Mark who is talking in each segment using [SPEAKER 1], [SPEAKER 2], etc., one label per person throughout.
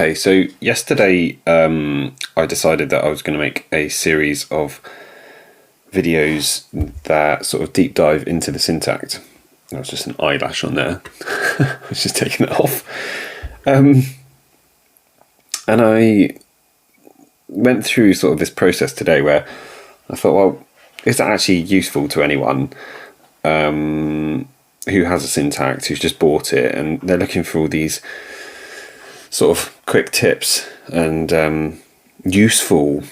[SPEAKER 1] Okay, so yesterday I decided that I was going to make a series of videos that sort of deep dive into the Syntakt. That was just an eyelash on there. I was just taking it off. And I went through sort of this process today where I thought, well, is that actually useful to anyone who has a Syntakt, who's just bought it, and they're looking for all these sort of quick tips and useful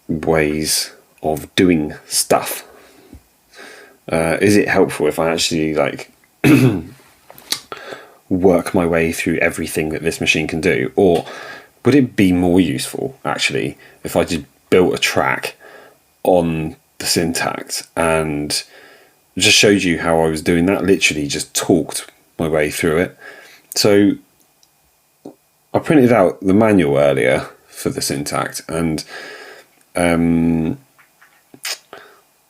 [SPEAKER 1] ways of doing stuff. Is it helpful if I actually work my way through everything that this machine can do, or would it be more useful actually if I just built a track on the Syntakt and just showed you how I was doing that, literally just talked my way through it? So I printed out the manual earlier for the Syntakt, and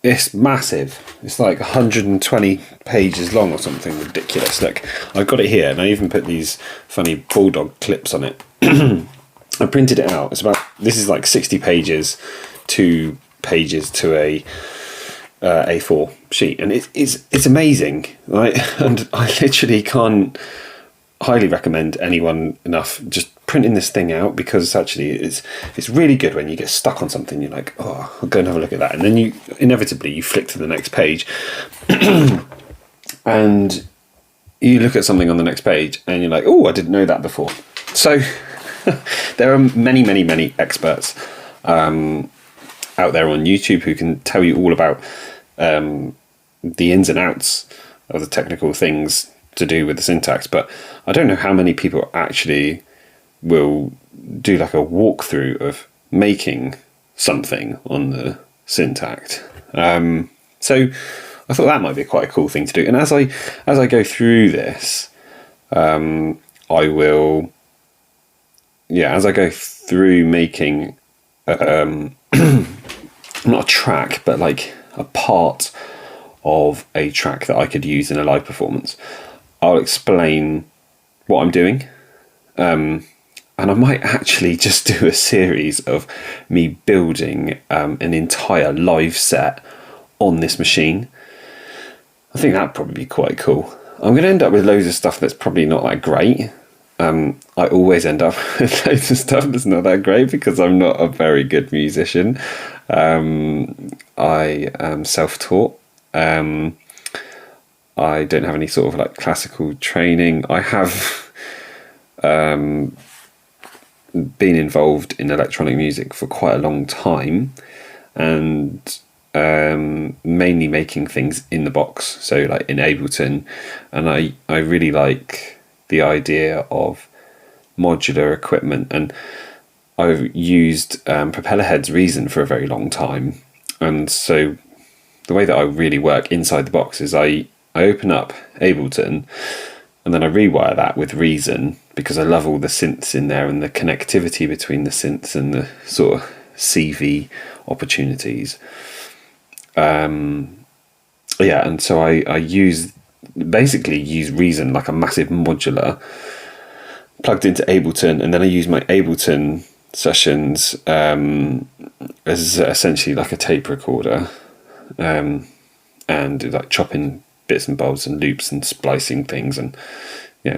[SPEAKER 1] it's massive. It's like 120 pages long or something ridiculous. Look, I've got it here, and I even put these funny bulldog clips on it. I printed it out. This is like 60 pages, 2 pages to a A4 sheet, and it's amazing, right? And I literally can't highly recommend anyone enough just printing this thing out, because actually it's really good when you get stuck on something. You're like, oh, I'll go and have a look at that, and then you inevitably flick to the next page and you look at something on the next page and you're like, oh, I didn't know that before. So there are many experts out there on YouTube who can tell you all about the ins and outs of the technical things to do with the Syntakt, but I don't know how many people actually will do like a walkthrough of making something on the Syntakt. So I thought that might be quite a cool thing to do. And as I go through this, I will, as I go through making not a track, but like a part of a track that I could use in a live performance, I'll explain what I'm doing, and I might actually just do a series of me building an entire live set on this machine. I think that'd probably be quite cool. I'm going to end up with loads of stuff that's probably not that great. I always end up with loads of stuff that's not that great because I'm not a very good musician. I am self-taught. I don't have any sort of like classical training. I have been involved in electronic music for quite a long time, and mainly making things in the box, so like in Ableton. And I really like the idea of modular equipment, and I've used propeller heads Reason for a very long time. And so the way that I really work inside the box is I open up Ableton and then I rewire that with Reason, because I love all the synths in there and the connectivity between the synths and the sort of CV opportunities. And so I basically use Reason like a massive modular plugged into Ableton, and then I use my Ableton sessions as essentially like a tape recorder, and like chopping bits and bobs and loops and splicing things and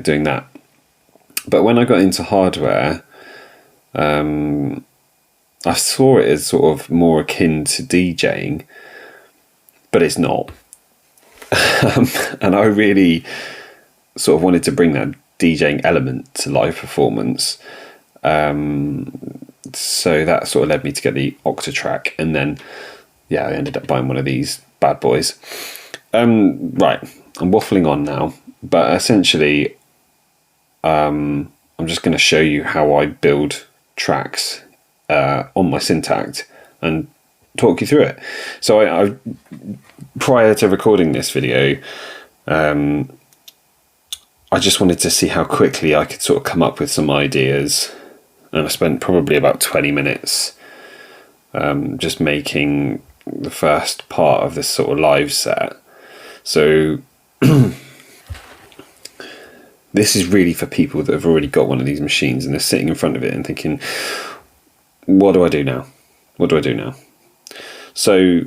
[SPEAKER 1] doing that. But when I got into hardware, I saw it as sort of more akin to DJing, but it's not. And I really sort of wanted to bring that DJing element to live performance. So that sort of led me to get the Octatrack, and then I ended up buying one of these bad boys. Right, I'm waffling on now, but essentially I'm just going to show you how I build tracks on my Syntakt and talk you through it. So I prior to recording this video, I just wanted to see how quickly I could sort of come up with some ideas, and I spent probably about 20 minutes just making the first part of this sort of live set. So This is really for people that have already got one of these machines and they're sitting in front of it and thinking, what do I do now? What do I do now? So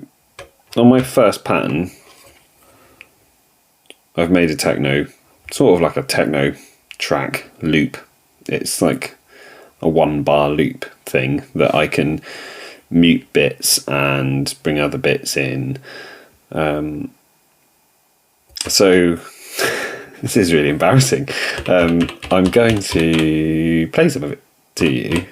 [SPEAKER 1] on my first pattern, I've made a techno, sort of like a techno track loop. It's like a 1-bar loop thing that I can mute bits and bring other bits in. So this is really embarrassing. I'm going to play some of it to you.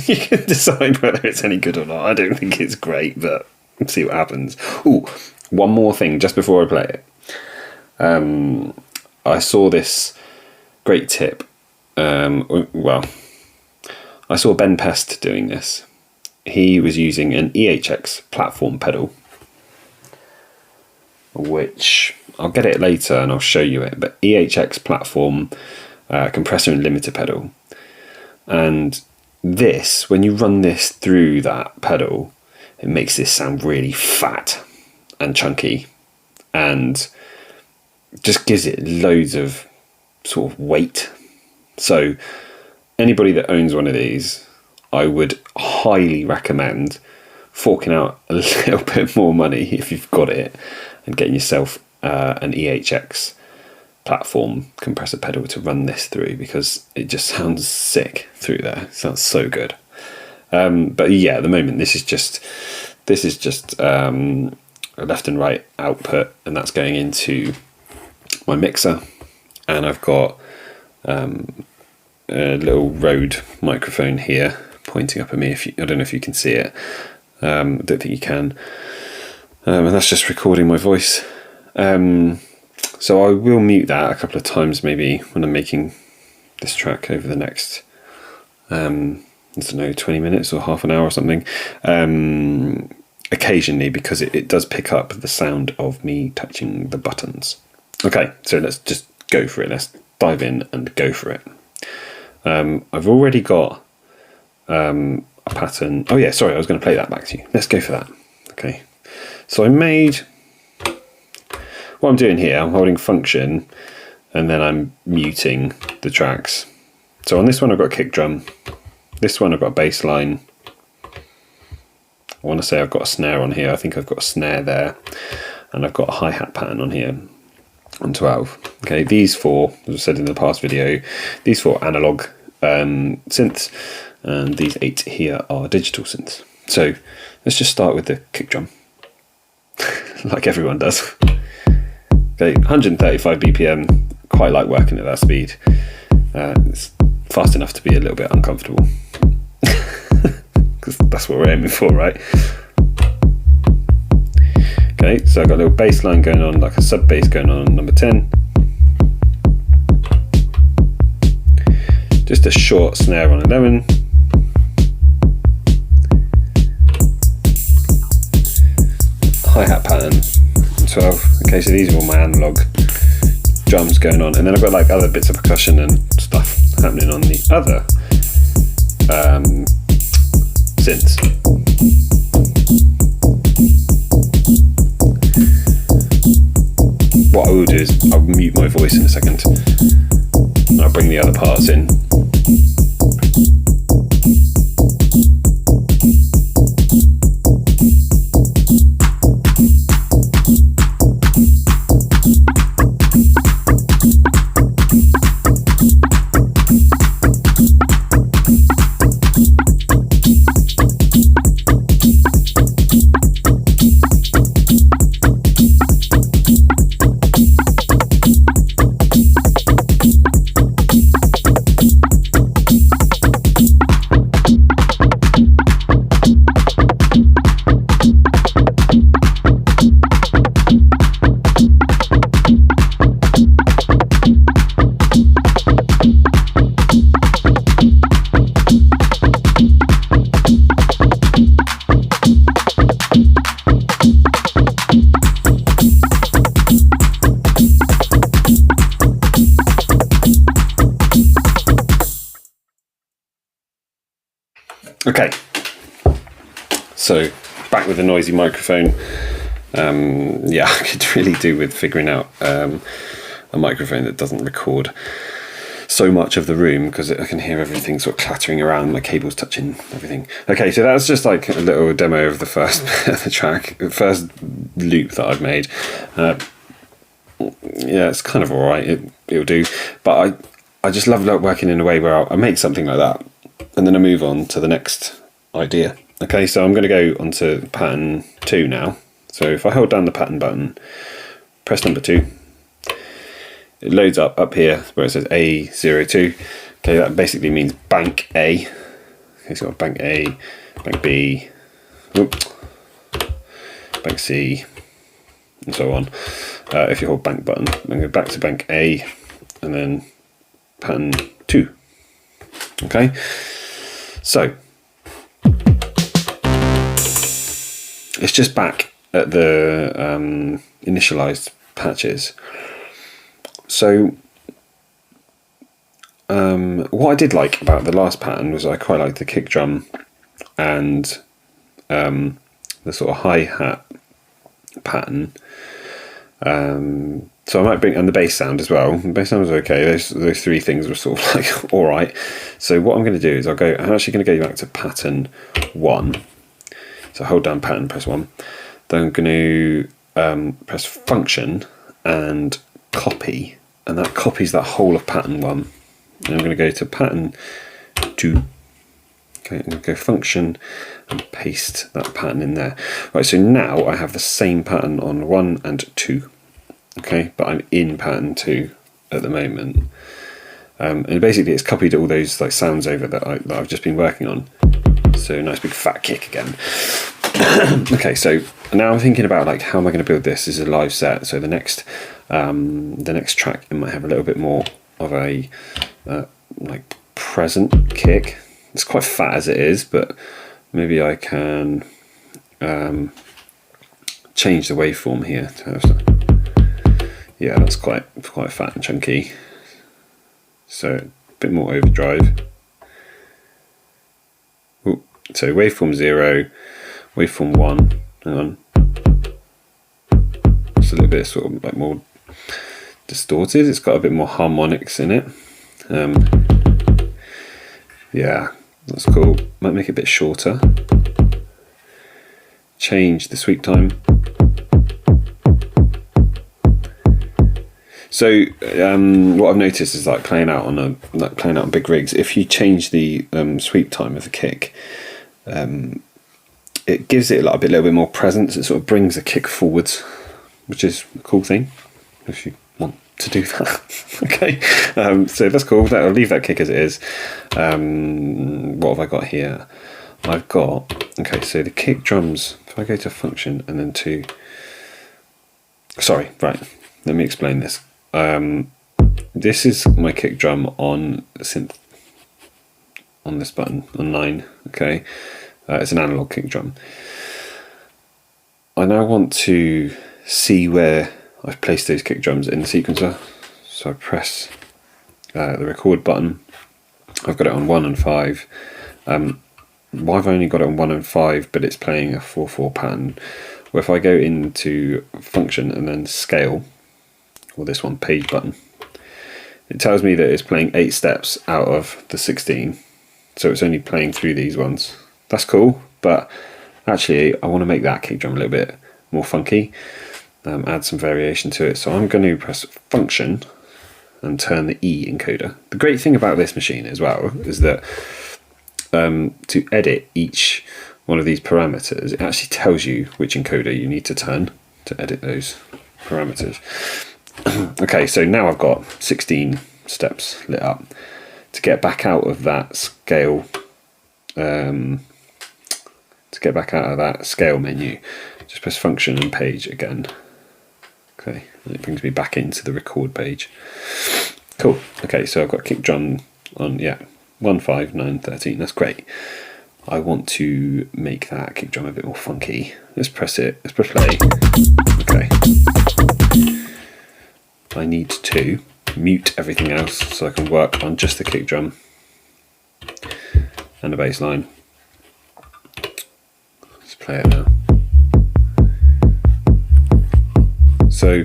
[SPEAKER 1] You can decide whether it's any good or not. I don't think it's great, but see what happens. Ooh, one more thing just before I play it. I saw this great tip. Well, I saw Ben Pest doing this. He was using an EHX platform pedal, which I'll get it later and I'll show you it. But EHX platform compressor and limiter pedal, and this, when you run this through that pedal, it makes this sound really fat and chunky, and just gives it loads of sort of weight. So anybody that owns one of these, I would highly recommend forking out a little bit more money if you've got it and getting yourself an EHX platform compressor pedal to run this through, because it just sounds sick through there. It sounds so good. But yeah, at the moment this is just a left and right output, and that's going into my mixer, and I've got a little Rode microphone here pointing up at me. I don't know if you can see it. I don't think you can. And that's just recording my voice. So I will mute that a couple of times maybe when I'm making this track over the next, I don't know, 20 minutes or half an hour or something. Occasionally, because it does pick up the sound of me touching the buttons. Okay, so let's just go for it. Let's dive in and go for it. I've already got a pattern. Oh yeah, sorry, I was going to play that back to you. Let's go for that. Okay, so I made, what I'm doing here, I'm holding function and then I'm muting the tracks. So on this one I've got a kick drum, this one I've got a bass line. I want to say I've got a snare on here. I think I've got a snare there, and I've got a hi-hat pattern on here on 12. Okay, these four, as I said in the past video, these four analog synths, and these 8 here are digital synths. So let's just start with the kick drum, like everyone does. Okay, 135 BPM, quite like working at that speed. It's fast enough to be a little bit uncomfortable, because that's what we're aiming for, right? Okay, so I've got a little bass line going on, like a sub bass going on number 10. Just a short snare on 11. Hi-hat pattern on 12. Okay, so these are all my analog drums going on, and then I've got like other bits of percussion and stuff happening on the other synths. What I will do is I'll mute my voice in a second and I'll bring the other parts in. Okay, so back with the noisy microphone. Yeah, I could really do with figuring out a microphone that doesn't record so much of the room, because I can hear everything sort of clattering around, my cables touching everything. Okay, so that's just like a little demo of the first the track, the first loop that I've made. Yeah, it's kind of alright, it'll do, but I just love working in a way where I make something like that and then I move on to the next idea. Okay, so I'm going to go on to pattern 2 now. So if I hold down the pattern button, press number 2, it loads up here where it says A02. Okay, that basically means bank A. Okay, so bank A, bank B, bank C, and so on. If you hold bank button, then go back to bank A, and then pattern 2. Okay, so it's just back at the initialized patches. So what I did like about the last pattern was I quite liked the kick drum and the sort of hi-hat pattern. So I might bring, and the bass sound as well. The bass sound was okay. Those three things were sort of like all right. So what I'm going to do is I'm actually going to go back to pattern 1. So hold down pattern, press 1. Then I'm going to press function and copy, and that copies that whole of pattern 1. And I'm going to go to pattern 2. Okay, I'm going to go function and paste that pattern in there. Right, so now I have the same pattern on 1 and 2. Okay, but I'm in pattern 2 at the moment. And basically it's copied all those like sounds over that I've just been working on. So nice big fat kick again. Okay, so now I'm thinking about like how am I going to build this as a live set. So the next track it might have a little bit more of a like present kick. It's quite fat as it is, but maybe I can change the waveform here to have some. Yeah, that's quite fat and chunky. So a bit more overdrive. Ooh, so waveform 0, waveform 1. Hang on. It's a little bit sort of like more distorted. It's got a bit more harmonics in it. Yeah, that's cool. Might make it a bit shorter. Change the sweep time. So what I've noticed is like playing out on big rigs. If you change the sweep time of the kick, it gives it like a little bit more presence. It sort of brings the kick forwards, which is a cool thing. If you want to do that, okay. So that's cool. I'll leave that kick as it is. What have I got here? I've got so the kick drums. If I go to function and then to, sorry, right. Let me explain this. This is my kick drum on synth on this button on 9. Okay, it's an analog kick drum. I now want to see where I've placed those kick drums in the sequencer. So I press the record button. I've got it on 1 and 5. Why have I only got it on 1 and 5, but it's playing a 4/4 pattern? Well, if I go into function and then scale, or this one, page button, it tells me that it's playing 8 steps out of the 16, so it's only playing through these ones. That's cool, but actually I want to make that kick drum a little bit more funky, add some variation to it. So I'm going to press function and turn the E encoder. The great thing about this machine as well is that to edit each one of these parameters, it actually tells you which encoder you need to turn to edit those parameters. Okay, so now I've got 16 steps lit up. To get back out of that scale, menu, just press function and page again. Okay, and it brings me back into the record page. Cool. Okay, so I've got kick drum on 1, 5, 9, 13. That's great. I want to make that kick drum a bit more funky. Let's press it. Let's press play. Okay. I need to mute everything else so I can work on just the kick drum and the bass line. Let's play it now. So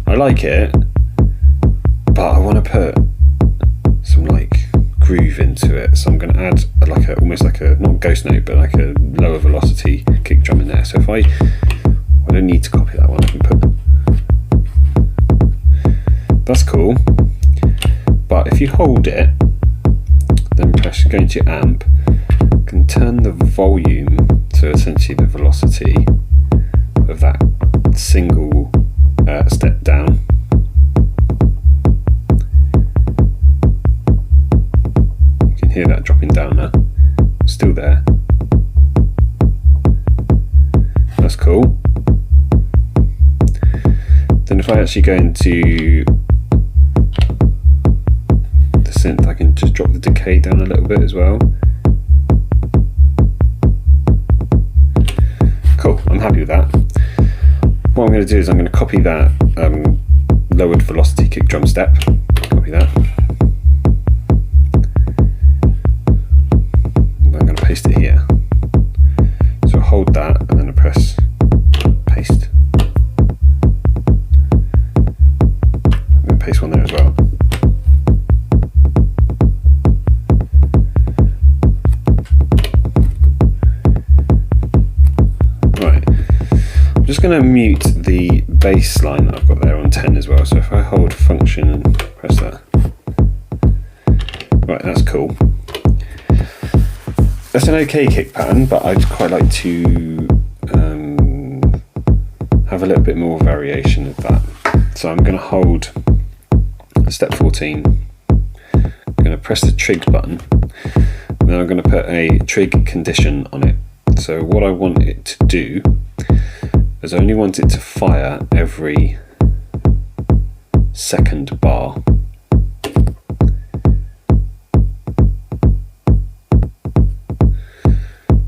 [SPEAKER 1] I like it, but I want to put some like groove into it, so I'm going to add like a, almost like a, not ghost note, but like a lower velocity kick drum in there. So if I don't need to copy that one, I can put, that's cool. But if you hold it, then press go into your amp, you can turn the volume to essentially the velocity of that single step down. You can hear that dropping down now, still there. That's cool. Then if I actually go into the synth, I can just drop the decay down a little bit as well. Cool, I'm happy with that. What I'm going to do is I'm going to copy that lowered velocity kick drum step, copy that. And I'm going to paste it here. So I'll hold that and then I press paste. I'm going to paste one there as well. Just going to mute the bass line that I've got there on 10 as well. So if I hold function and press that, right, that's cool. That's an okay kick pattern, but I'd quite like to have a little bit more variation of that. So I'm going to hold step 14. I'm going to press the trig button, and then I'm going to put a trig condition on it. So what I want it to do is I only want it to fire every second bar.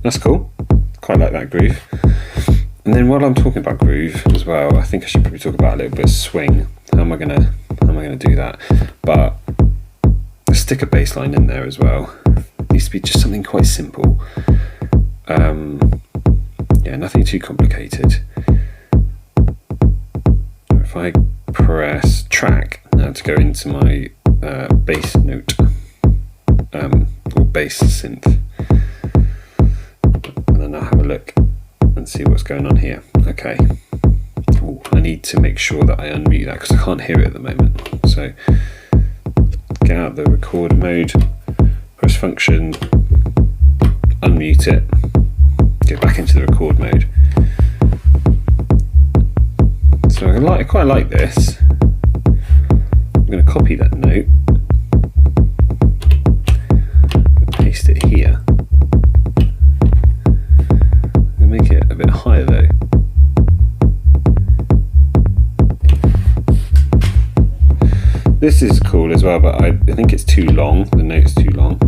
[SPEAKER 1] That's cool. Quite like that groove. And then while I'm talking about groove as well, I think I should probably talk about a little bit of swing. How am I gonna do that? But let's stick a bass line in there as well. It needs to be just something quite simple. Yeah, nothing too complicated. If I press track now to go into my bass note or bass synth, and then I'll have a look and see what's going on here. Okay. Ooh, I need to make sure that I unmute that because I can't hear it at the moment. So get out the record mode, press function, unmute it, go back into the record mode. So I quite like this. I'm going to copy that note, paste it here. I'm going to make it a bit higher though. This is cool as well, but I think it's too long. The note's too long.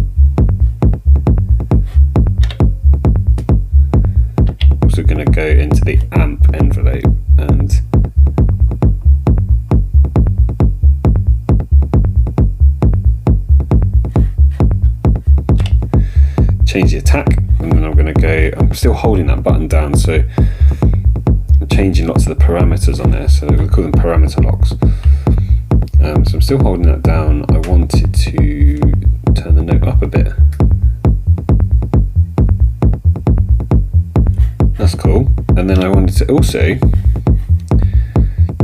[SPEAKER 1] Also going to go into the amp envelope and change the attack, and then I'm going to go, I'm still holding that button down, so I'm changing lots of the parameters on there, so we call them parameter locks. So I'm still holding that down. I wanted to turn the note up a bit. That's cool. And then I wanted to also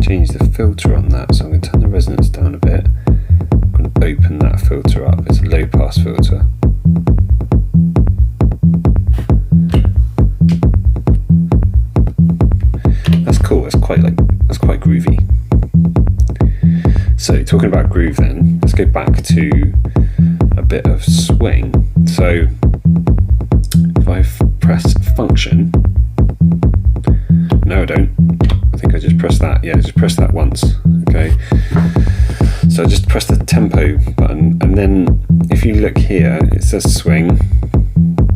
[SPEAKER 1] change the filter on that, so I'm going to turn the resonance down a bit. I'm going to open that filter up. It's a low pass filter. That's cool. That's quite groovy. So talking about groove then, let's go back to a bit of swing. So if I press function, no I don't, I think I just pressed that, yeah, just press that once, okay. So I just press the tempo button, and then if you look here, it says swing,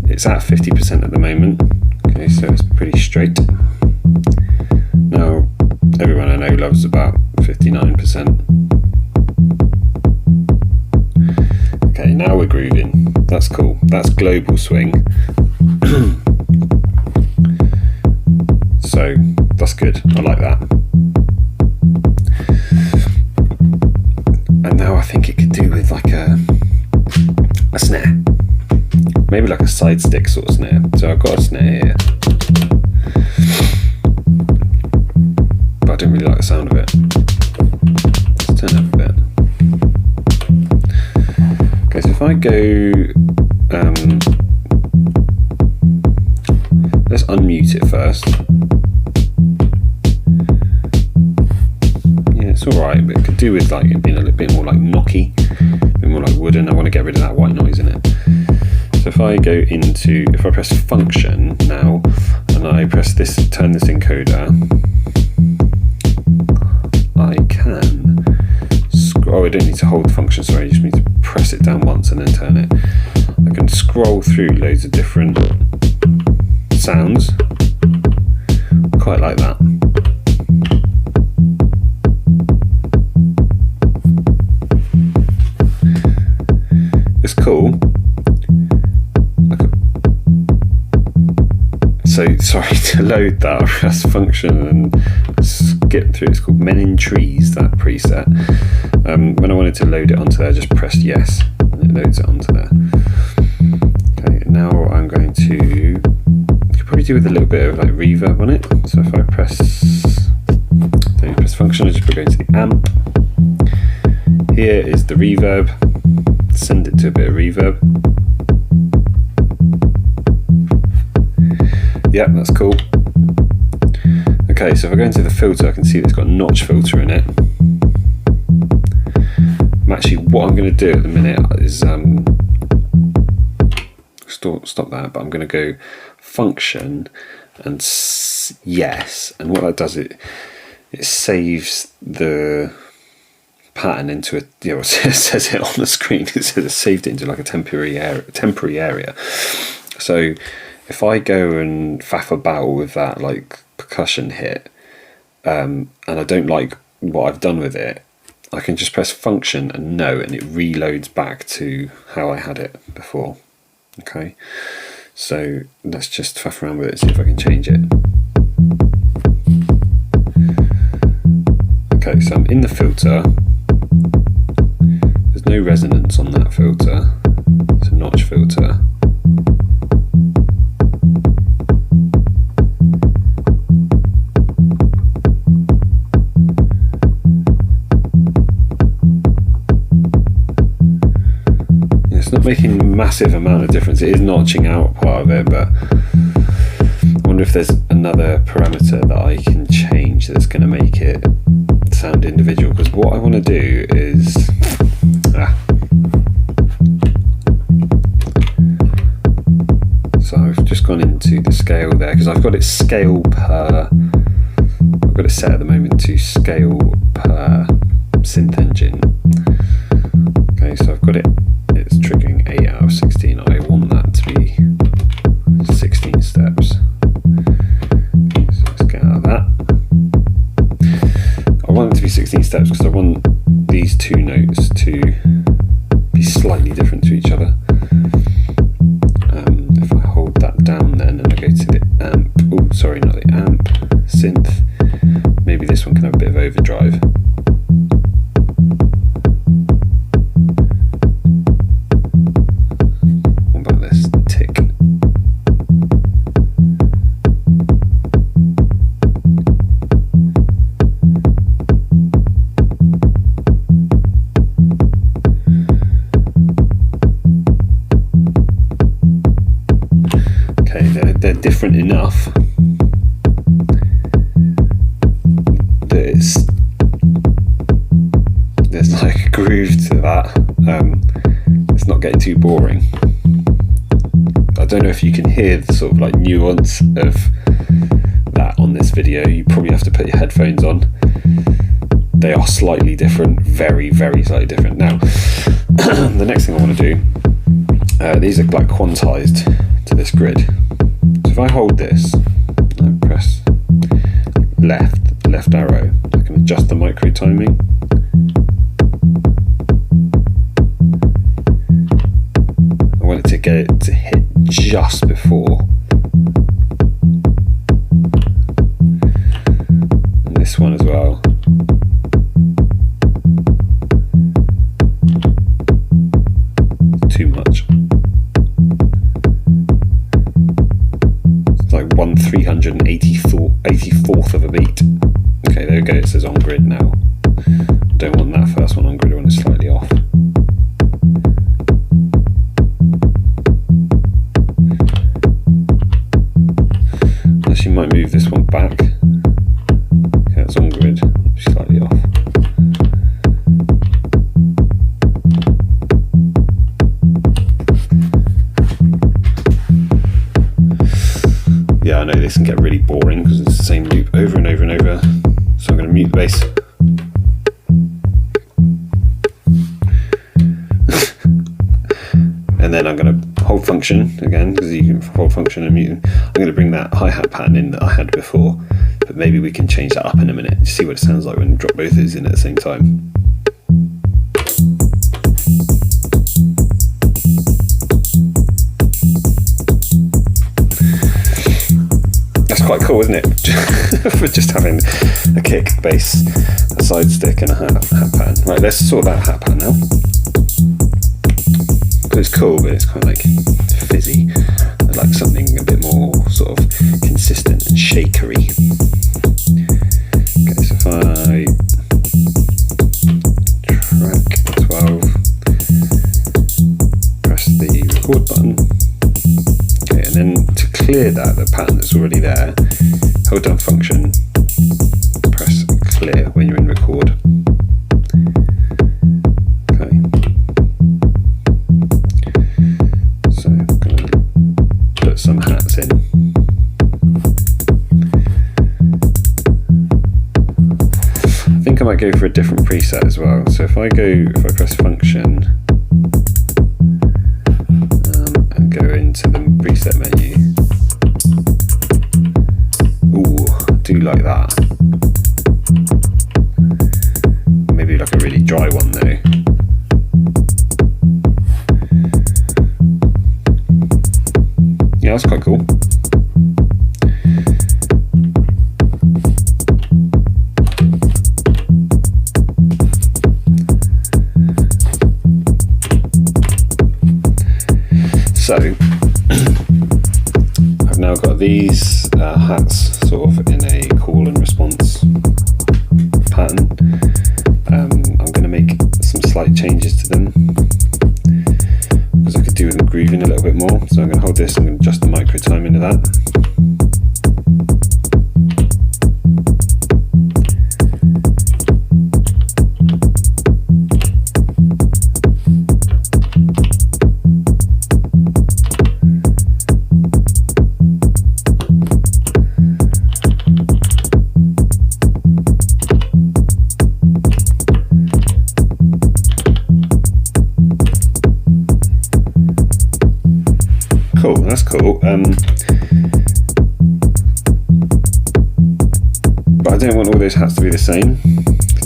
[SPEAKER 1] it's at 50% at the moment, okay, so it's pretty straight. Now, everyone I know loves about 59%. Okay, now we're grooving. That's cool. That's global swing. So that's good. I like that. And Now I think it could do with like a snare, maybe like a side stick sort of snare. So I've got a snare here, but I don't really like the sound of it. Let's turn it up a bit. Okay, so if I go, let's unmute it first. Yeah, it's alright, but it could do with like it being a little bit more like knocky, a bit more like wooden. I want to get rid of that white noise in it. So if I if I press function now, and I press this, turn this encoder, I can scroll. I don't need to hold the function, sorry, I just need to press it down once and then turn it. I can scroll through loads of different sounds. I quite like that. It's cool. So sorry, to load that, I press function and skip through. It's called Men in Trees, that preset. When I wanted to load it onto there, I just pressed yes, and it loads it onto there. Okay, now I'm going to, I could probably do with a little bit of like reverb on it. So if I press function, I just go into the amp. Here is the reverb. Send it to a bit of reverb. Yeah, that's cool. Okay, so if I go into the filter, I can see that it's got a notch filter in it. Actually, what I'm going to do at the minute is stop that, but I'm going to go function and yes, and what that does, it saves the pattern into a, you know, it says it on the screen. It says it saved it into like a temporary area. So if I go and faff about with that like percussion hit, and I don't like what I've done with it, I can just press function and no, and it reloads back to how I had it before. Okay, so let's just faff around with it, see if I can change it. Okay, so I'm in the filter. There's no resonance on that filter. It's a notch filter. Not making a massive amount of difference. It is notching out part of it, but I wonder if there's another parameter that I can change that's going to make it sound individual, because what I want to do is so I've just gone into the scale there, because I've got it scale per, I've got it set at the moment to scale per synth engine. Okay, so I've got it, it's triggering 8 out of 16. I want that to be 16 steps. So let's get out of that. I want it to be 16 steps because I want these two notes to be slightly different to each other. If I hold that down then and I go to the amp, oh sorry, not the amp, synth, maybe this one can have a bit of overdrive. They're different enough that there's like a groove to that. It's not getting too boring. I don't know if you can hear the sort of like nuance of that on this video. You probably have to put your headphones on. They are slightly different, very, very slightly different. Now, the next thing I want to do, these are like quantized to this grid. So if I hold this and press left arrow, I can adjust the micro timing. I want it to get it to hit just before. And this one as well. 84th of a beat. Okay, there we go, it says on grid now. Don't want that first one on grid, I want it slightly off. Actually might move this one back. Okay, it's on grid, slightly off. Yeah, I know this can get really boring because it's the same loop over and over and over. So I'm going to mute the bass. And then I'm going to hold function again, because you can hold function and mute. I'm going to bring that hi-hat pattern in that I had before, but maybe we can change that up in a minute to see what it sounds like when we drop both of these in at the same time. Quite cool, isn't it? For just having a kick, bass, a side stick and a hat pattern. Right, let's sort that hat pattern now. It's cool, but it's kind of like fizzy. I like something a bit more sort of consistent and shakery. Okay, so if I track 12, press the record button. Okay, and then to clear the pattern that's already there, hold down function, press clear when you're in record. Okay. So I'm going to put some hats in. I think I might go for a different preset as well. So if I press function, and go into the preset menu. Ooh, I do like that. Maybe like a really dry one though. Yeah, that's quite cool. So I've now got these hats sort of in a call and response pattern. I'm going to make some slight changes to them because I could do them grooving a little bit more. So I'm going to hold this, I'm going to adjust the micro time into that. Cool, that's cool. But I don't want all those hats to be the same.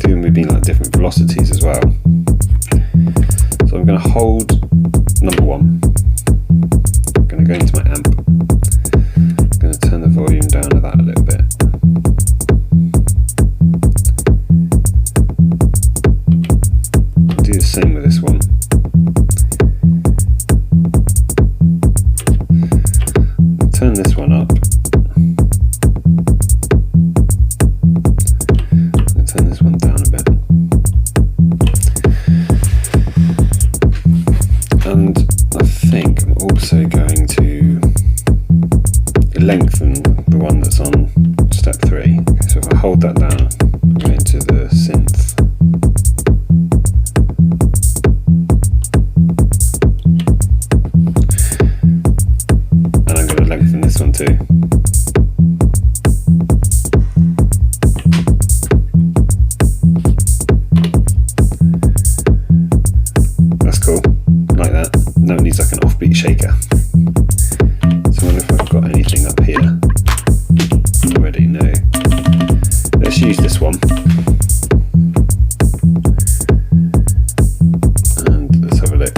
[SPEAKER 1] They would be like different velocities as well. So I'm going to hold number one. I'm going to go into my amp. I'm going to turn the volume down to that a little bit. I'll do the same with this one. Turn this one up. And turn this one down a bit. And I think I'm also going to lengthen the one that's on step 3. Okay, so if I hold that down, go into the synth. Lengthen this one too. That's cool, like that. Now it needs like an offbeat shaker. So I wonder if I've got anything up here already. No. Let's use this one. And let's have a look.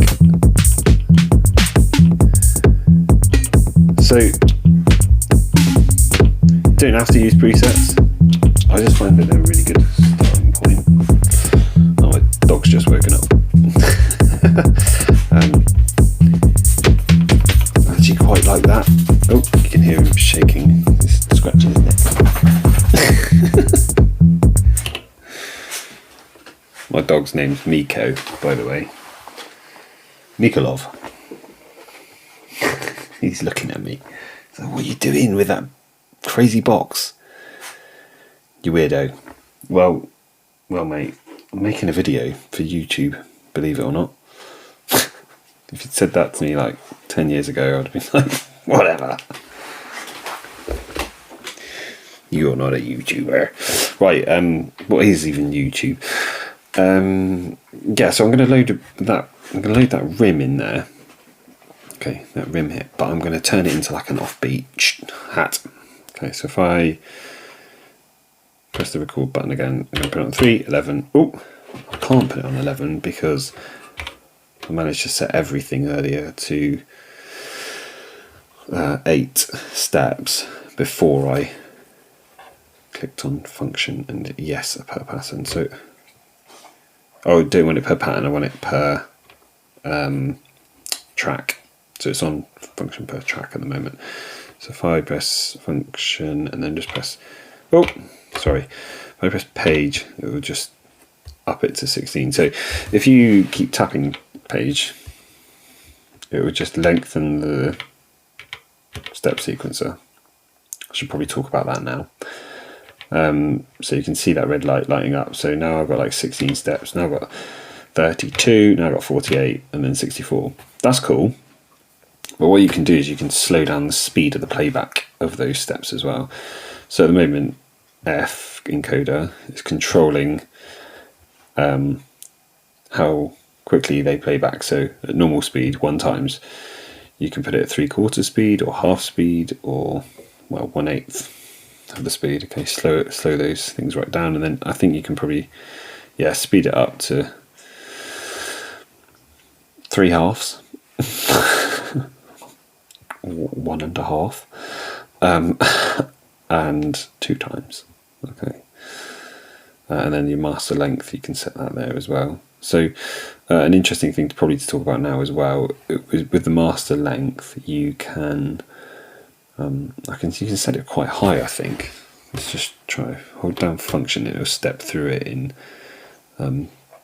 [SPEAKER 1] So, don't have to use presets. I just find that they're a really good starting point. Oh, my dog's just woken up. I actually quite like that. Oh, you can hear him shaking, he's scratching his neck. dog's name's Miko, by the way. Mikolov. He's looking at me. So, what are you doing with that crazy box? You weirdo. Well, mate, I'm making a video for YouTube, believe it or not. If you'd said that to me like 10 years ago, I'd have been like, whatever. You're not a YouTuber. Right, what is even YouTube? Yeah, so I'm going to load that rim in there. Okay, that rim hit, but I'm going to turn it into like an offbeat hat. Okay, so if I press the record button again, I'm going to put it on 3, 11. Oh, I can't put it on 11 because I managed to set everything earlier to 8 steps before I clicked on function and yes, per pattern. So, I don't want it per pattern, I want it per track. So it's on function per track at the moment. So if I press function and then just press, if I press page, it will just up it to 16. So if you keep tapping page, it would just lengthen the step sequencer. I should probably talk about that now. So you can see that red light lighting up. So now I've got like 16 steps. Now I've got 32. Now I've got 48, and then 64. That's cool. But what you can do is you can slow down the speed of the playback of those steps as well. So at the moment, F encoder is controlling how quickly they play back. So at normal speed, 1 times, you can put it at 3/4 speed or half speed or 1/8 of the speed. Okay, slow those things right down, and then I think you can probably speed it up to 3/2. 1.5, and 2 times. Okay, and then your master length, you can set that there as well. So an interesting thing to talk about now as well, with the master length, you can you can set it quite high. I think let's just try hold down function, it'll step through it in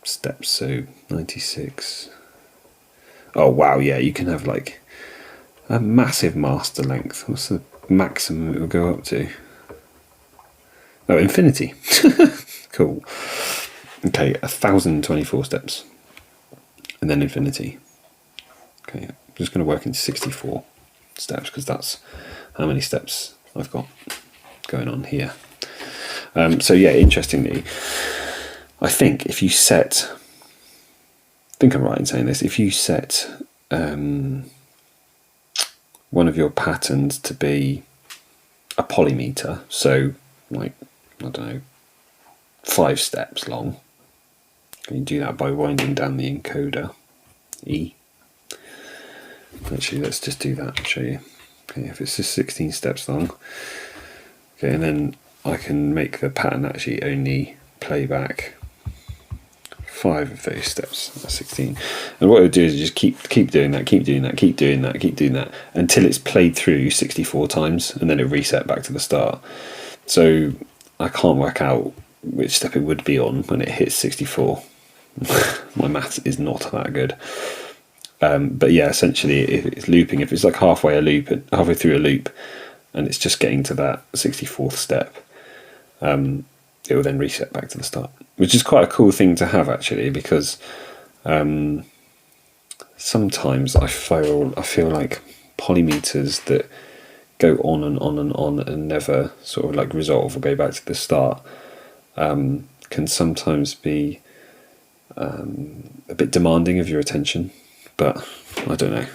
[SPEAKER 1] steps. So 96. Oh wow, yeah, you can have like a massive master length. What's the maximum it will go up to? Oh, infinity. Cool. Okay, 1024 steps, and then infinity. Okay, I'm just going to work in 64 steps because that's how many steps I've got going on here. So yeah, interestingly, I think if you set, I think I'm right in saying this, if you set one of your patterns to be a polymeter, so like, I don't know, 5 steps long, you do that by winding down the encoder, E. Actually, let's just do that and show you. Okay, if it's just 16 steps long, okay, and then I can make the pattern actually only play back 5 of those steps. That's 16. And what it'll do is just keep doing that, keep doing that, keep doing that, keep doing that until it's played through 64 times, and then it reset back to the start. So I can't work out which step it would be on when it hits 64. My maths is not that good. But yeah, essentially, if it's looping, if it's like halfway through a loop, and it's just getting to that 64th step, it will then reset back to the start, which is quite a cool thing to have actually, because sometimes I feel like polymeters that go on and on and on and never sort of like resolve or go back to the start can sometimes be a bit demanding of your attention. But I don't know.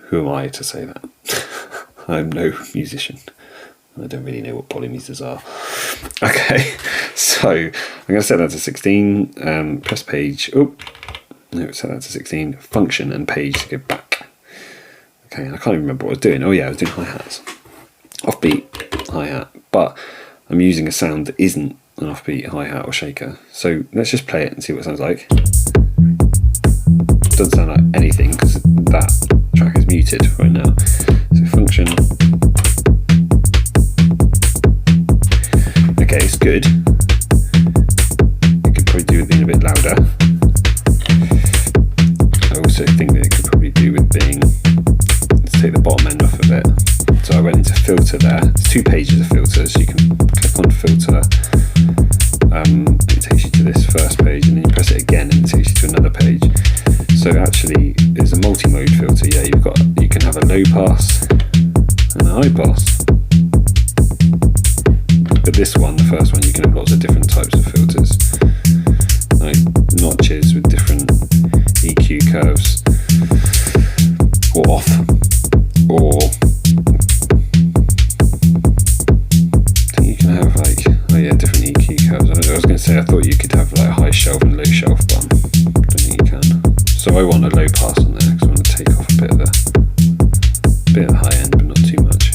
[SPEAKER 1] Who am I to say that? I'm no musician. I don't really know what polymeters are. Okay, so I'm going to set that to 16. Press page. Oh, no, set that to 16. Function and page to go back. Okay, and I can't even remember what I was doing. Oh yeah, I was doing hi-hats. Offbeat hi-hat. But I'm using a sound that isn't an offbeat hi-hat or shaker. So let's just play it and see what it sounds like. Doesn't sound like anything because that track is muted right now. So function. Okay, it's good. You could probably do with being a bit louder. filter there. There's 2 pages of filters. You can click on filter, it takes you to this first page, and then you press it again and it takes you to another page. So actually it's a multi-mode filter. Yeah, you can have a low pass and a high pass. But this one, the first one, you can have lots of different types of filters, like notches with different EQ curves, or off, or I think you can have different EQ curves. I was going to say I thought you could have like high shelf and low shelf, but I don't think you can. So I want a low pass on there because I want to take off a bit of the high end, but not too much.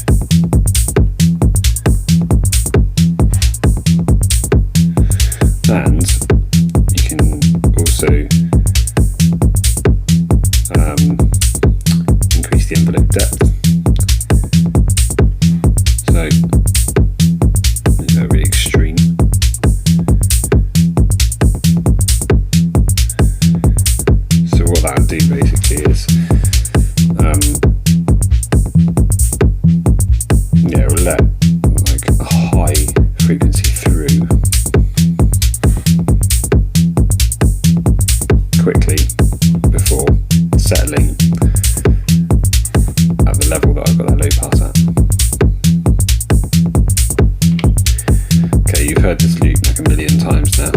[SPEAKER 1] And you can also increase the envelope depth. So these are really extreme. So what that would do basically is it will let like a high frequency through quickly before settling at the level that I've got that low pass at. Okay, you've heard this loop like a million times now.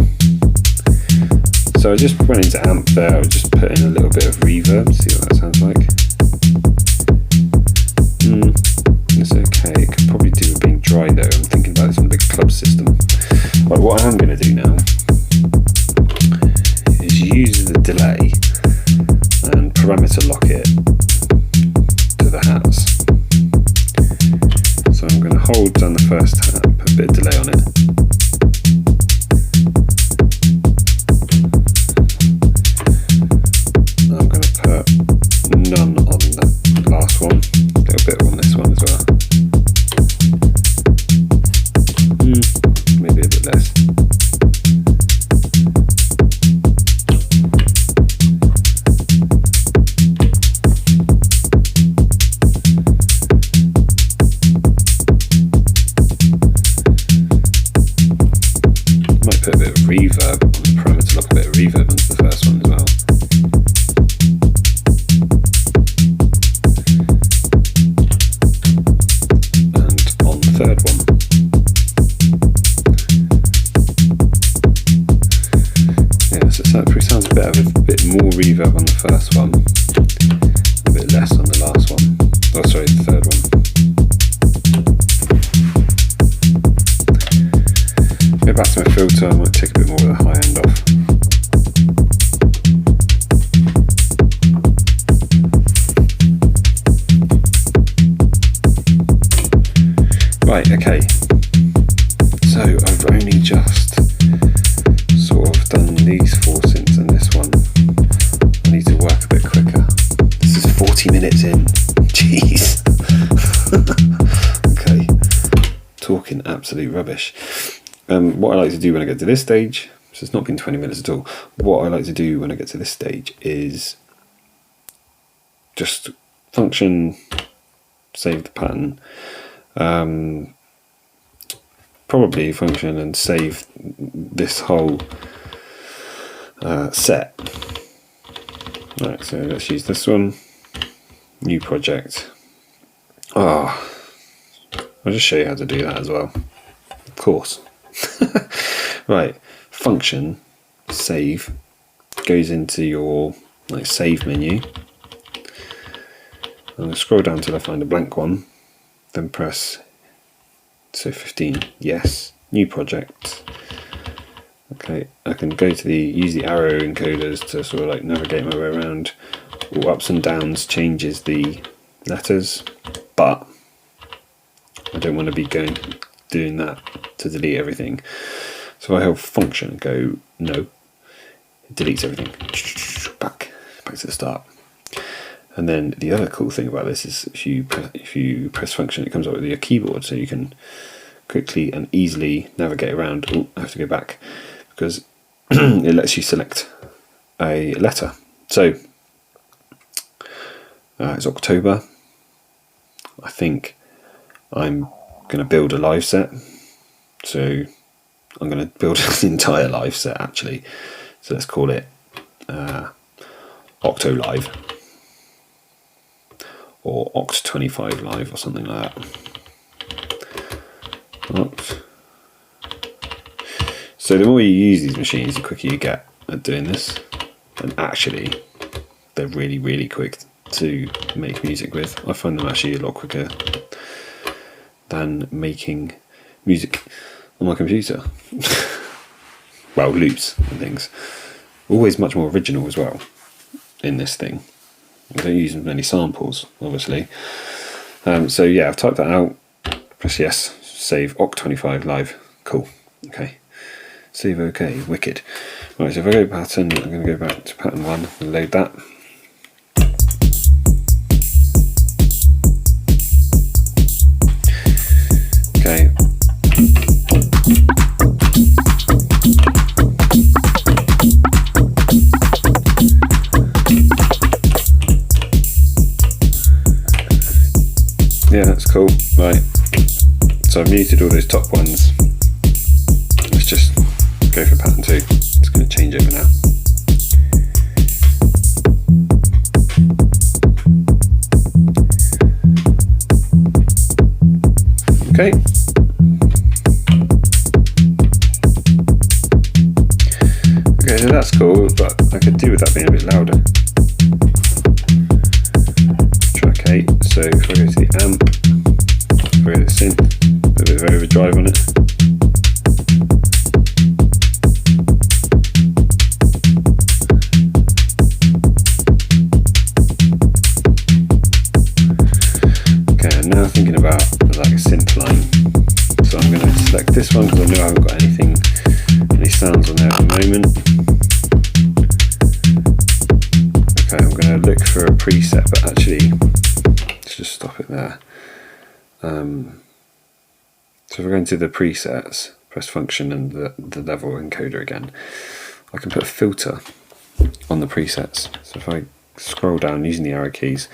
[SPEAKER 1] So I just went into amp there, I would just put in a little bit of reverb, see what that sounds like. It's okay, it could probably do with being dry though. I'm thinking about this on a big club system. Right, what I am going to do now is use the delay and parameter lock it to the hats. So I'm going to hold down the first hat, put a bit of delay on it. I'm going to put none on the last one, a little bit on this one as well. Maybe a bit less. Might put a bit of reverb on the parameter lock, a bit of reverb onto the first one as well. And on the third one. Yeah, so it sounds better with a bit more reverb on the first one, a bit less on the last one. Oh, sorry, the third one. Go back to my filter, I might take a bit more of the high end off. Right, okay. So I've only just sort of done these 4 synths and this one. I need to work a bit quicker. This is 40 minutes in. Jeez. Okay. Talking absolute rubbish. What I like to do when I get to this stage, so it's not been 20 minutes at all, what I like to do when I get to this stage is just function, save the pattern, probably function and save this whole set. Right, so let's use this one, new project. I'll just show you how to do that as well, of course. Right, function, save, goes into your save menu. I'm going to scroll down until I find a blank one, then press 15, yes, new project. Okay, I can go to use the arrow encoders to sort of navigate my way around. All ups and downs changes the letters, but I don't want to be doing that to delete everything. So if I hold function and go no, it deletes everything. Back to the start. And then the other cool thing about this is if you press function, it comes up with your keyboard, so you can quickly and easily navigate around. Oh, I have to go back because it lets you select a letter. So it's October. I think I'm going to build a live set. So I'm going to build an entire live set actually. So let's call it Octo Live or Oct 25 Live or something like that. Oct. So the more you use these machines, the quicker you get at doing this. And actually, they're really, really quick to make music with. I find them actually a lot quicker than making music on my computer. Well, loops and things. Always much more original as well in this thing. I don't use many samples, obviously. So yeah, I've typed that out. Press yes. Save Oct 25 Live. Cool. Okay. Save OK. Wicked. Right, so if I go pattern, I'm going to go back to pattern 1 and load that. Okay. Yeah, that's cool. Right. So I've muted all those top ones. Let's just go for pattern 2. It's going to change over now. Okay. Okay, so that's cool, but I could do with that being a bit louder. Track 8, so if I go to the amp, if I go to the synth, a bit of overdrive on it. Okay, I'm now thinking about like a synth line. So I'm going to select this one because I know I haven't got any sounds on there at the moment. Okay, I'm going to look for a preset, but actually, let's just stop it there. So if I go into the presets, press function and the level encoder again, I can put a filter on the presets. So if I scroll down using the arrow keys,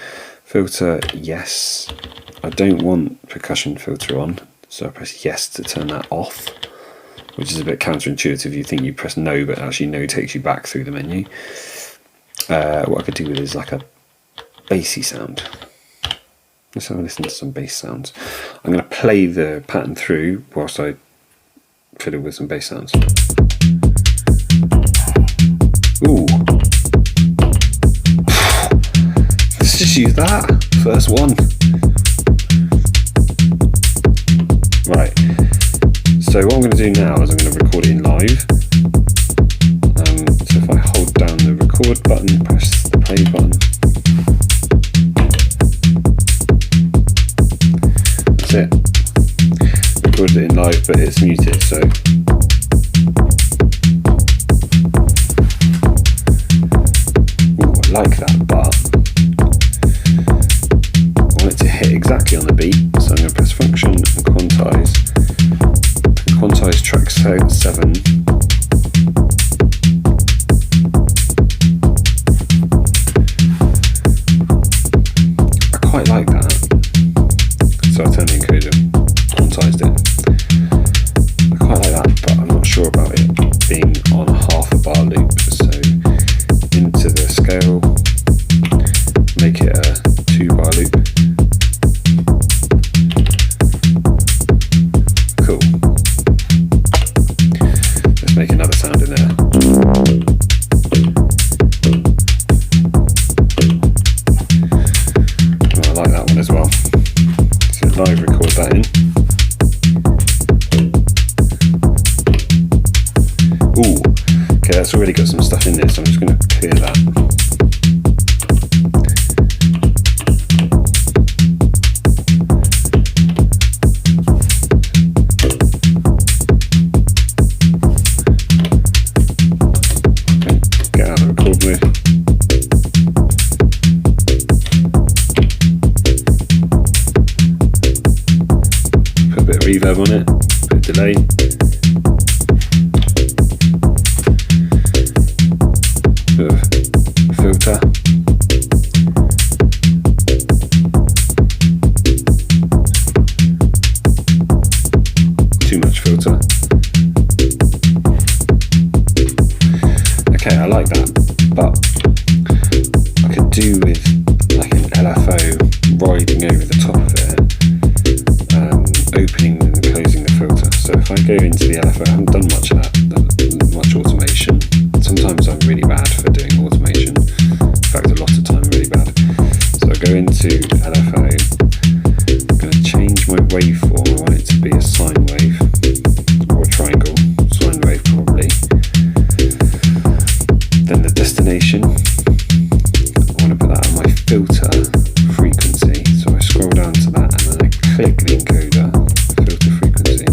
[SPEAKER 1] filter yes. I don't want percussion filter on, so I press yes to turn that off, which is a bit counterintuitive. You think you press no, but actually no takes you back through the menu. What I could do with is like a bassy sound. Let's have a listen to some bass sounds. I'm going to play the pattern through whilst I fiddle with some bass sounds. Ooh. Let's just use that. First one. Right. So what I'm going to do now is I'm going to record it in live. So if I hold down the record button, press the play button. That's it. Recorded it in live, but it's muted, so. Ooh, I like that, but I want it to hit exactly on the beat, so I'm going to press function and quantize. Quantize track 7. I quite like that. So I turned the encoder, quantized it. I quite like that, but I'm not sure about it being on a half a bar loop. So into the scale, make it a 2-bar loop. Cool. Let's make another sound in there. Oh, I like that one as well. So live record that in. Ooh, okay, that's already got some stuff in there, so I'm just going to clear that. Get out of the record mode. Put a bit of reverb on it, a bit of delay. Bit of filter. into LFO. I'm going to change my waveform. I want it to be a sine wave or a triangle, sine wave probably. Then the destination, I want to put that on my filter frequency. So I scroll down to that and then I click the encoder, filter frequency,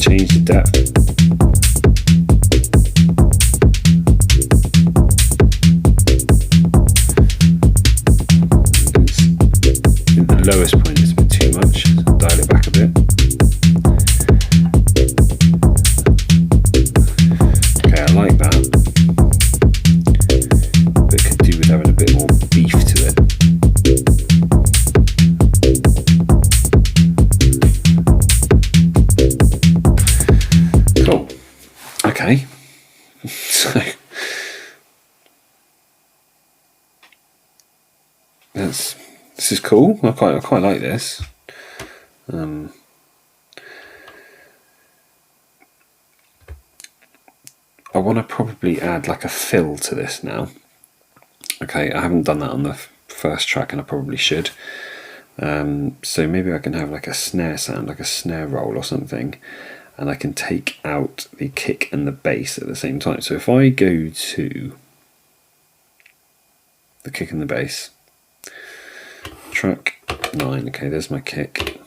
[SPEAKER 1] change the depth. The lowest point is a bit too much, so dial it back a bit. Okay, I like that, but it could do with having a bit more beef to it. Cool. Okay, so this is cool. I quite like this. I want to probably add like a fill to this now. Okay, I haven't done that on the first track and I probably should. So maybe I can have like a snare sound, like a snare roll or something, and I can take out the kick and the bass at the same time. So if I go to the kick and the bass, track 9, okay, there's my kick.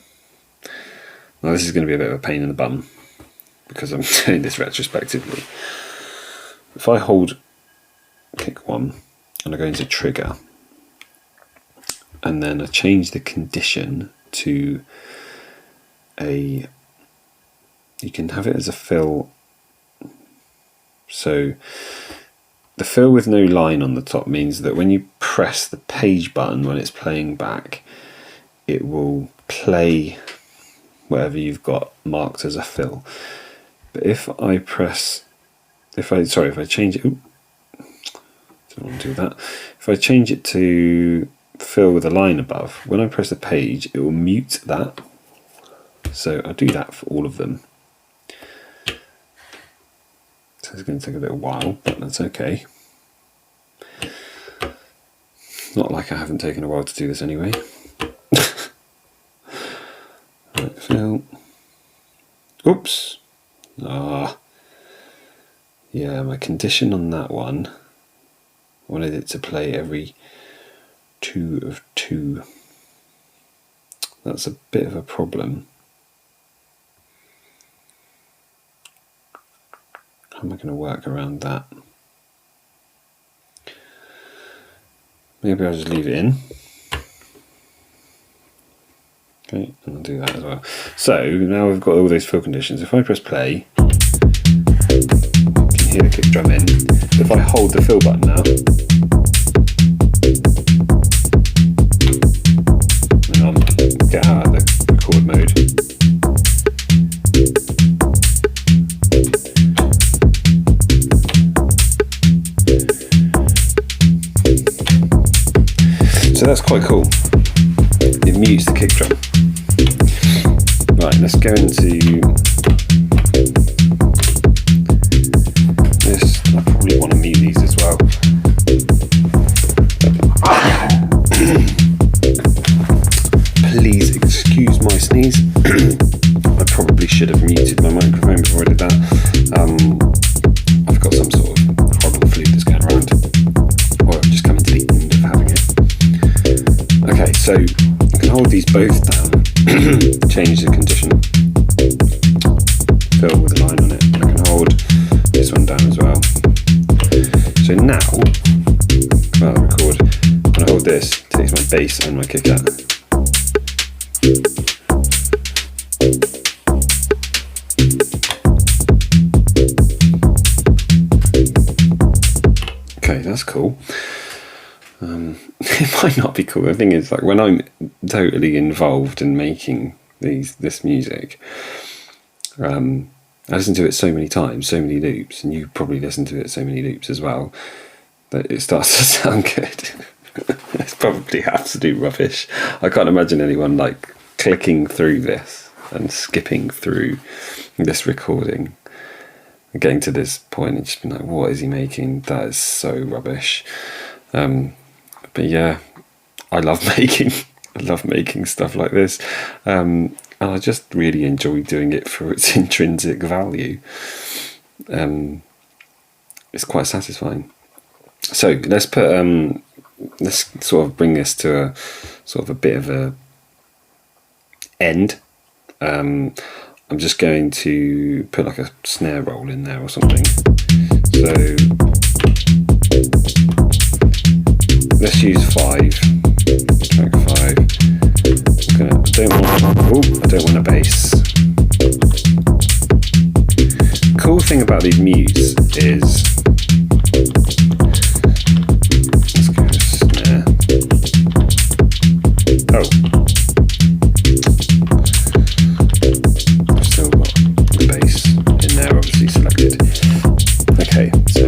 [SPEAKER 1] Now this is going to be a bit of a pain in the bum because I'm doing this retrospectively. If I hold kick 1 and I go into trigger and then I change the condition to a, you can have it as a fill, so the fill with no line on the top means that when you press the page button when it's playing back, it will play whatever you've got marked as a fill. But if I change it, don't want to do that. If I change it to fill with a line above, when I press the page, it will mute that. So I'll do that for all of them. So it's going to take a little while, but that's okay. Not like I haven't taken a while to do this anyway. Right, fill. Oops. Yeah, my condition on that one, I wanted it to play every 2 of 2. That's a bit of a problem. How am I going to work around that? Maybe I'll just leave it in. Okay, and I'll do that as well. So now we've got all those fill conditions. If I press play, you can hear the kick drum in. If I hold the fill button now, and I'll get out of the record mode. So that's quite cool. It mutes the kick drum. Right, let's go into this. I probably want to mute these as well. Please excuse my sneeze. I probably should have muted my microphone before I did that. I've got some sort of horrible flu that's going around, or I've just come into the end of having it. Okay, so I can hold these both down, change the condition, fill with a line on it, and I can hold this one down as well. So now, come out of the record, when I hold this, it takes my bass and my kick out. Okay, that's cool. It might not be cool. The thing is, like, when I'm totally involved in making this music, I listen to it so many times, so many loops, and you probably listen to it so many loops as well, that it starts to sound good. It's probably absolute rubbish. I can't imagine anyone like clicking through this and skipping through this recording and getting to this point and just being like, what is he making? That is so rubbish. But yeah, I love making stuff like this, and I just really enjoy doing it for its intrinsic value. It's quite satisfying. So let's sort of bring this to a sort of a bit of a end. I'm just going to put like a snare roll in there or something. So let's use 5, track 5. I don't want a bass. Cool thing about these mutes is, let's go to snare. Oh, I've still got the bass in there, obviously selected. Okay, so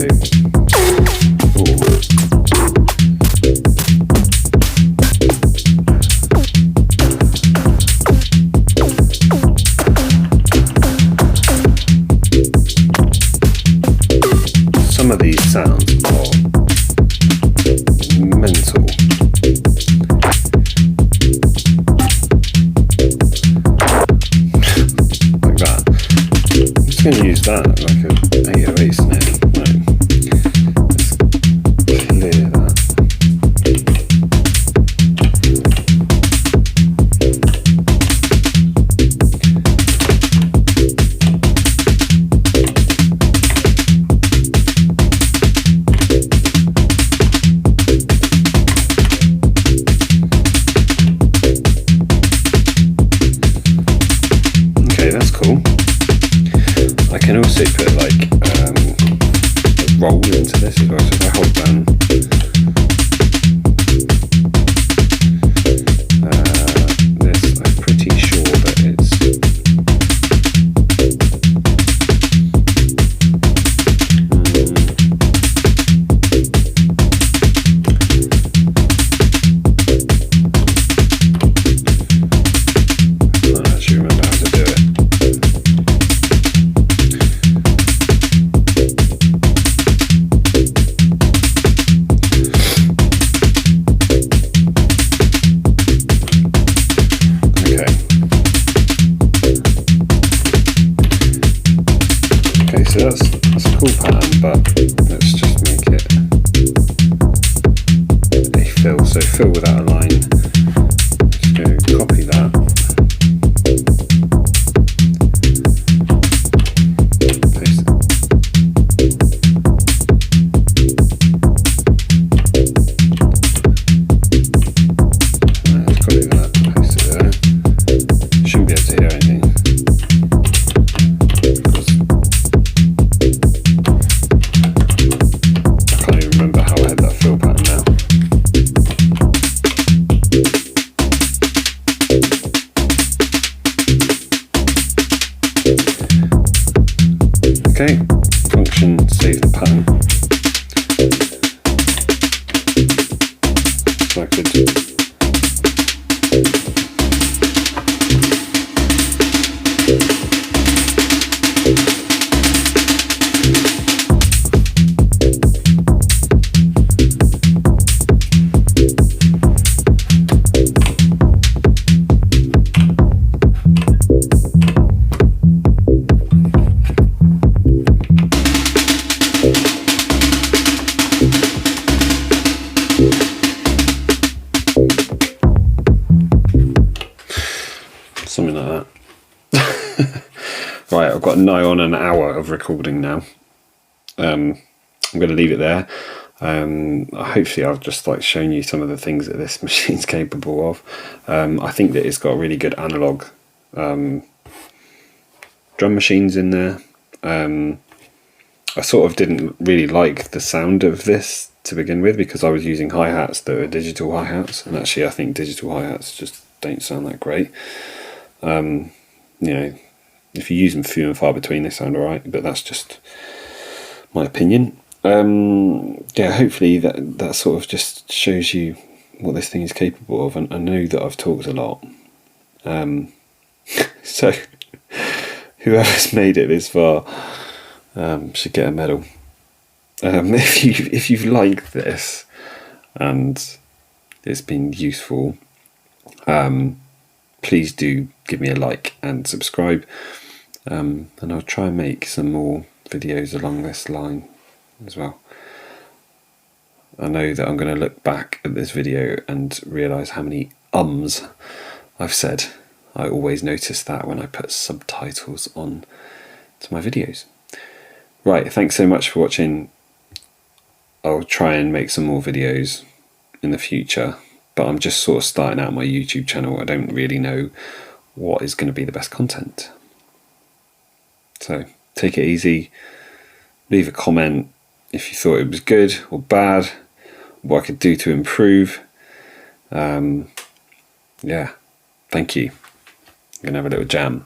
[SPEAKER 1] some of these sounds are mental. Like that. I'm just going to use that like a 808 snare. Let's clear that. I can also put like a roll into this as well, so if I hold down this, I'm pretty sure that it's I can't actually remember how to do it. So that's a cool pattern, but let's just make it a fill. So fill without a line. Just go copy that. Paste it. Let's copy that. Paste it there. Shouldn't be able to hear anything. Okay, function, save the pattern. Selected. Something like that. Right, I've got nigh on an hour of recording now. I'm going to leave it there. Hopefully I've just like shown you some of the things that this machine's capable of. I think that it's got really good analog drum machines in there. I sort of didn't really like the sound of this to begin with because I was using hi-hats that were digital hi-hats, and actually I think digital hi-hats just don't sound that great. You know, if you use them few and far between, they sound alright, but that's just my opinion. Yeah, hopefully that sort of just shows you what this thing is capable of, and I know that I've talked a lot. So whoever's made it this far should get a medal. If you've liked this and it's been useful, please do give me a like and subscribe, and I'll try and make some more videos along this line as well. I know that I'm going to look back at this video and realise how many ums I've said. I always notice that when I put subtitles on to my videos. Right, thanks so much for watching. I'll try and make some more videos in the future, but I'm just sort of starting out my YouTube channel. I don't really know what is going to be the best content. So take it easy, leave a comment if you thought it was good or bad, what I could do to improve. Yeah, thank you. I'm going to have a little jam.